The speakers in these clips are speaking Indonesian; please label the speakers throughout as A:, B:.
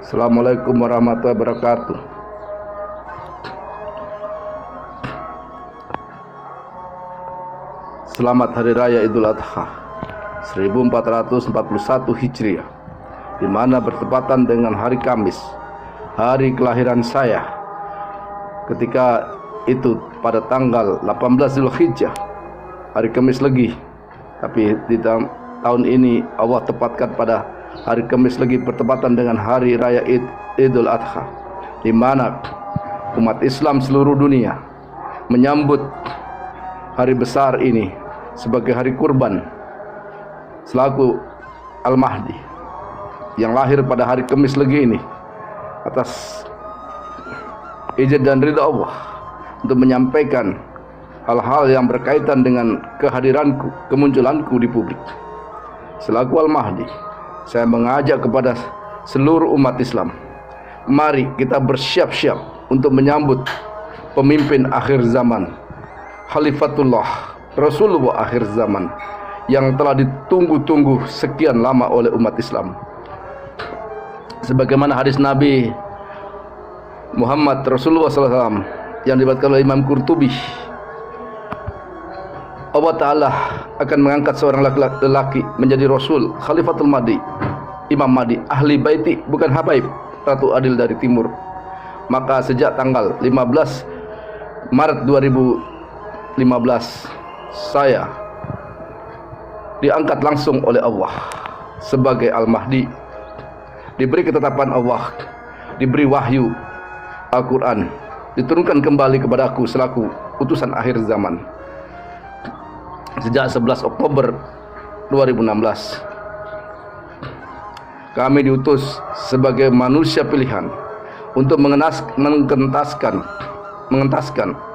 A: Assalamualaikum warahmatullahi wabarakatuh. Selamat Hari Raya Idul Adha 1441 Hijriah, di mana bertepatan dengan hari Kamis, hari kelahiran saya. Ketika itu pada tanggal 18 Zulhijjah, hari Kamis Legi. Tapi di tahun ini Allah tepatkan pada hari Kamis Legi bertepatan dengan hari Raya Idul Adha, di mana umat Islam seluruh dunia menyambut hari besar ini sebagai hari kurban selaku Al-Mahdi yang lahir pada hari Kamis Legi ini, atas izin dan ridha Allah untuk menyampaikan hal-hal yang berkaitan dengan kehadiranku, kemunculanku di publik selaku Al-Mahdi. Saya mengajak kepada seluruh umat Islam, mari kita bersiap-siap untuk menyambut pemimpin akhir zaman, Khalifatullah Rasulullah akhir zaman, yang telah ditunggu-tunggu sekian lama oleh umat Islam. Sebagaimana hadis Nabi Muhammad Rasulullah SAW yang diriwayatkan oleh Imam Qurtubi, Allah Ta'ala akan mengangkat seorang lelaki menjadi Rasul, Khalifatul Mahdi, Imam Mahdi, ahli baiti, bukan habaib, Ratu Adil dari Timur. Maka sejak tanggal 15 Maret 2015 saya diangkat langsung oleh Allah sebagai Al-Mahdi, diberi ketetapan Allah, diberi wahyu Al-Quran, diturunkan kembali kepada aku selaku utusan akhir zaman sejak 11 Oktober 2016. Kami diutus sebagai manusia pilihan untuk mengentaskan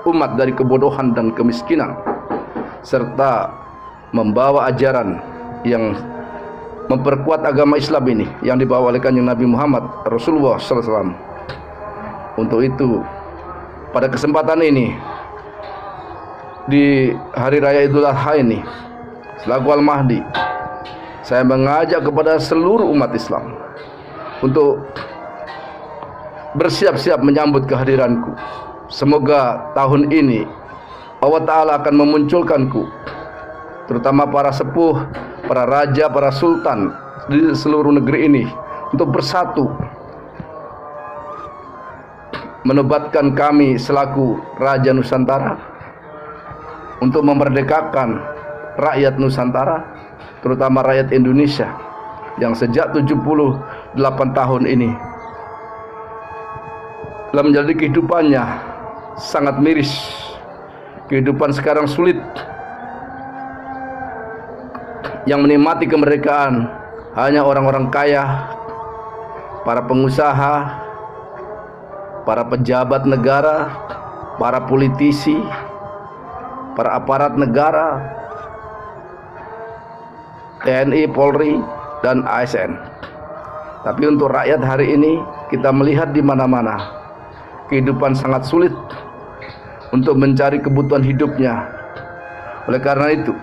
A: umat dari kebodohan dan kemiskinan, serta membawa ajaran yang memperkuat agama Islam ini yang dibawa oleh Kanjeng Nabi Muhammad Rasulullah SAW. Untuk itu, pada kesempatan ini, di hari raya Idul Adha ini, selaku Al-Mahdi, saya mengajak kepada seluruh umat Islam untuk bersiap-siap menyambut kehadiranku. Semoga tahun ini Allah Ta'ala akan memunculkanku, terutama para sepuh, para raja, para sultan di seluruh negeri ini, untuk bersatu menobatkan kami selaku Raja Nusantara, untuk memerdekakan rakyat Nusantara, terutama rakyat Indonesia yang sejak 78 tahun ini telah menjalani kehidupannya sangat miris. Kehidupan sekarang sulit. Yang menikmati kemerdekaan hanya orang-orang kaya, para pengusaha, para pejabat negara, para politisi, para aparat negara, TNI, Polri, dan ASN. Tapi untuk rakyat hari ini, kita melihat di mana-mana kehidupan sangat sulit untuk mencari kebutuhan hidupnya. Oleh karena itu,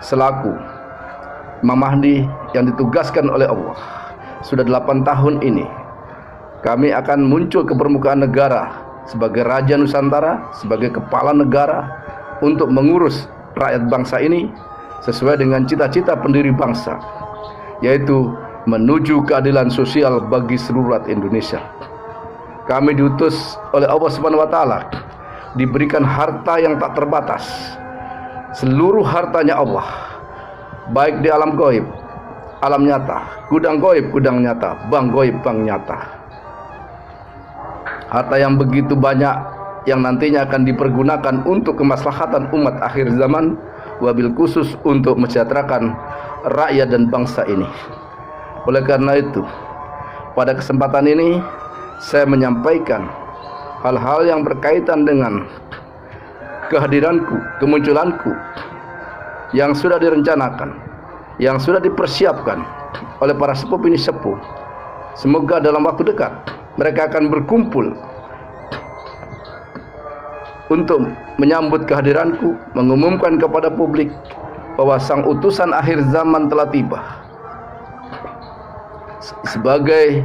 A: selaku Imam Mahdi yang ditugaskan oleh Allah, sudah 8 tahun ini kami akan muncul ke permukaan negara sebagai Raja Nusantara, sebagai kepala negara, untuk mengurus rakyat bangsa ini sesuai dengan cita-cita pendiri bangsa, yaitu menuju keadilan sosial bagi seluruh rakyat Indonesia. Kami diutus oleh Allah Subhanahu wa Ta'ala, diberikan harta yang tak terbatas, seluruh hartanya Allah, baik di alam gaib, alam nyata, gudang gaib, gudang nyata, bank gaib, bank nyata. Harta yang begitu banyak yang nantinya akan dipergunakan untuk kemaslahatan umat akhir zaman, wabil khusus untuk mensejahterakan rakyat dan bangsa ini. Oleh karena itu, pada kesempatan ini saya menyampaikan hal-hal yang berkaitan dengan kehadiranku, kemunculanku, yang sudah direncanakan, yang sudah dipersiapkan oleh para sepuh ini sepuh. Semoga dalam waktu dekat mereka akan berkumpul untuk menyambut kehadiranku, mengumumkan kepada publik bahwa sang utusan akhir zaman telah tiba. Sebagai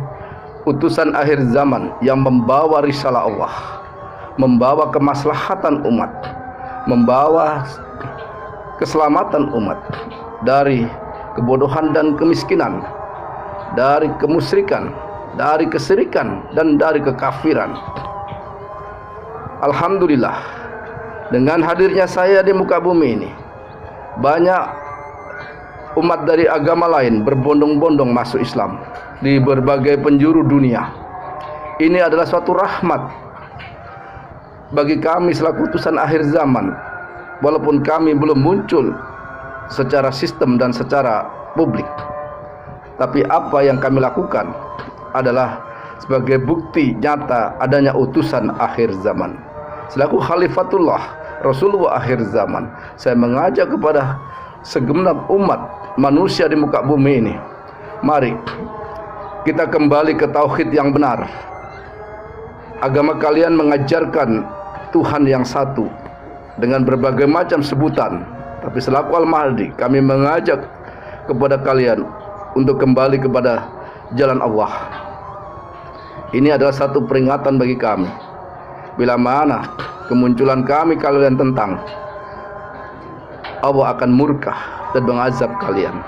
A: utusan akhir zaman yang membawa risalah Allah, membawa kemaslahatan umat, membawa keselamatan umat dari kebodohan dan kemiskinan, dari kemusyrikan, dari kesyirikan, dan dari kekafiran. Alhamdulillah, dengan hadirnya saya di muka bumi ini, banyak umat dari agama lain berbondong-bondong masuk Islam di berbagai penjuru dunia. Ini adalah suatu rahmat bagi kami selaku utusan akhir zaman, walaupun kami belum muncul secara sistem dan secara publik. Tapi apa yang kami lakukan adalah sebagai bukti nyata adanya utusan akhir zaman. Selaku Khalifatullah Rasulullah akhir zaman, saya mengajak kepada segenap umat manusia di muka bumi ini, mari kita kembali ke tauhid yang benar. Agama kalian mengajarkan Tuhan yang satu dengan berbagai macam sebutan, tapi selaku Al-Mahdi kami mengajak kepada kalian untuk kembali kepada jalan Allah. Ini adalah satu peringatan bagi kami. Bila mana kemunculan kami kalian tentang, Allah akan murka dan mengazab kalian.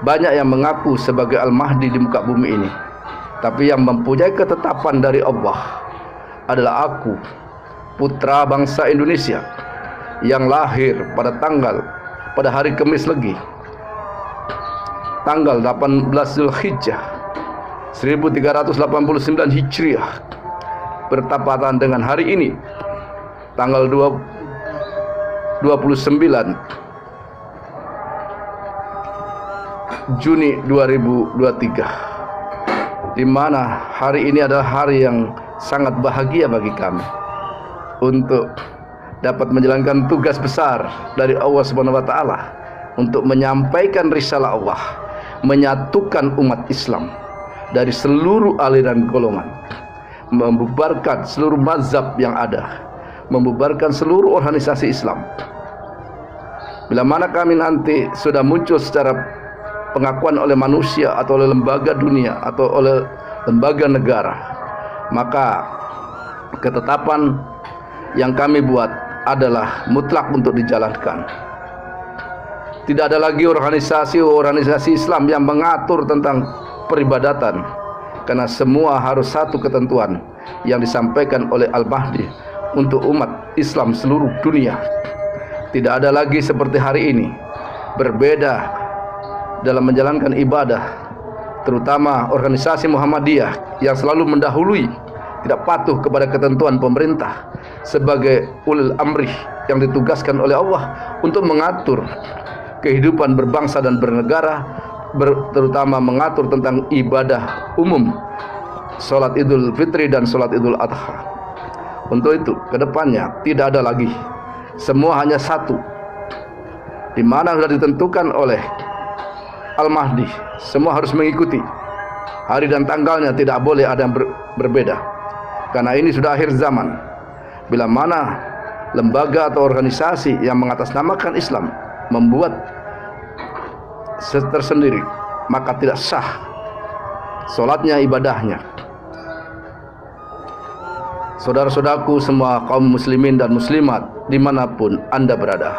A: Banyak yang mengaku sebagai Al-Mahdi di muka bumi ini, tapi yang mempunyai ketetapan dari Allah adalah aku, putra bangsa Indonesia, yang lahir pada hari Kamis Legi, tanggal 18 Zulhijjah 1389 Hijriah, bertepatan dengan hari ini, tanggal 29 Juni 2023, di mana hari ini adalah hari yang sangat bahagia bagi kami untuk dapat menjalankan tugas besar dari Allah Subhanahu wa taala untuk menyampaikan risalah Allah, menyatukan umat Islam dari seluruh aliran golongan, membubarkan seluruh mazhab yang ada, membubarkan seluruh organisasi Islam. Bila mana kami nanti sudah muncul secara pengakuan oleh manusia atau oleh lembaga dunia atau oleh lembaga negara, maka ketetapan yang kami buat adalah mutlak untuk dijalankan. Tidak ada lagi organisasi Islam yang mengatur tentang peribadatan, karena semua harus satu ketentuan yang disampaikan oleh Al-Mahdi untuk umat Islam seluruh dunia. Tidak ada lagi seperti hari ini berbeda dalam menjalankan ibadah, terutama organisasi Muhammadiyah yang selalu mendahului, tidak patuh kepada ketentuan pemerintah sebagai ulil amri yang ditugaskan oleh Allah untuk mengatur kehidupan berbangsa dan bernegara, terutama mengatur tentang ibadah umum, sholat Idul Fitri dan sholat Idul Adha. Untuk itu kedepannya tidak ada lagi, semua hanya satu, di mana sudah ditentukan oleh Al-Mahdi, semua harus mengikuti. Hari dan tanggalnya tidak boleh ada yang berbeda, karena ini sudah akhir zaman. Bila mana lembaga atau organisasi yang mengatasnamakan Islam membuat tersendiri, maka tidak sah sholatnya, ibadahnya. Saudara-saudaraku semua kaum muslimin dan muslimat dimanapun Anda berada,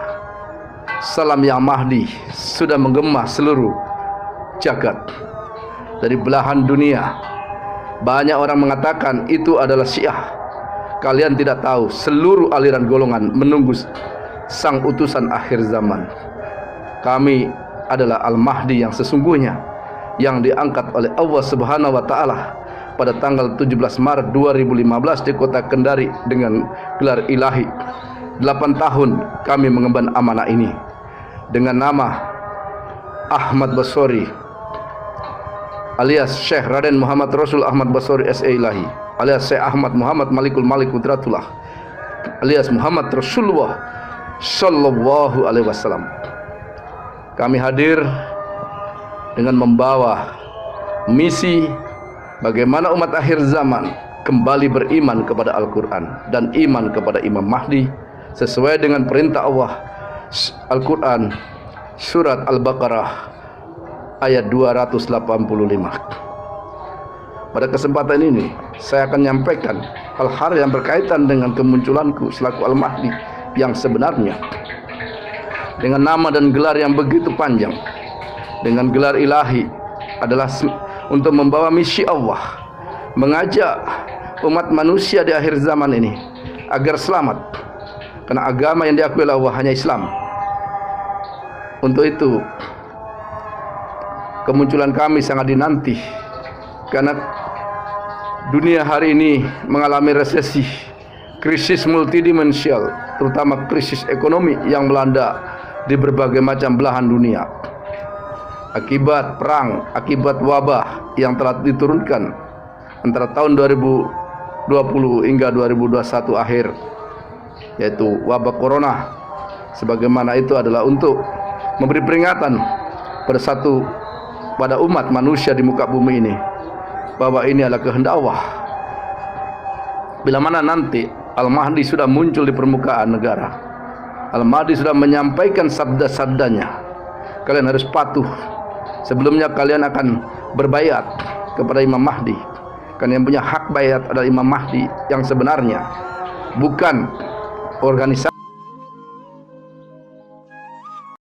A: salam yang Mahdi sudah menggema seluruh jagat. Dari belahan dunia banyak orang mengatakan itu adalah Syiah. Kalian tidak tahu seluruh aliran golongan menunggu sang utusan akhir zaman. Kami adalah Al-Mahdi yang sesungguhnya, yang diangkat oleh Allah Subhanahu wa taala pada tanggal 17 Maret 2015 di kota Kendari dengan gelar ilahi. 8 tahun kami mengemban amanah ini dengan nama Ahmad Basori alias Syekh Raden Muhammad Rasul Ahmad Basori S.A. Ilahi, alias Syekh Ahmad Muhammad Malikul Malik Qudratullah, alias Muhammad Rasulullah Sallallahu Alaihi Wasallam. Kami hadir dengan membawa misi bagaimana umat akhir zaman kembali beriman kepada Al-Quran dan iman kepada Imam Mahdi sesuai dengan perintah Allah. Al-Quran surat Al-Baqarah ayat 285. Pada kesempatan ini saya akan menyampaikan hal-hal yang berkaitan dengan kemunculanku selaku Al-Mahdi yang sebenarnya, dengan nama dan gelar yang begitu panjang, dengan gelar ilahi, adalah untuk membawa misi Allah, mengajak umat manusia di akhir zaman ini agar selamat, karena agama yang diakui oleh Allah hanya Islam. Untuk itu kemunculan kami sangat dinanti, karena dunia hari ini mengalami resesi, krisis multidimensial, terutama krisis ekonomi yang melanda di berbagai macam belahan dunia akibat perang, akibat wabah yang telah diturunkan antara tahun 2020 hingga 2021 akhir, yaitu wabah corona. Sebagaimana itu adalah untuk memberi peringatan pada umat manusia di muka bumi ini bahwa ini adalah kehendak Allah. Bila mana nanti Al-Mahdi sudah muncul di permukaan negara, Al-Mahdi sudah menyampaikan sabda-sabdanya, kalian harus patuh. Sebelumnya kalian akan berbaiat kepada Imam Mahdi, karena yang punya hak baiat adalah Imam Mahdi yang sebenarnya, bukan organisasi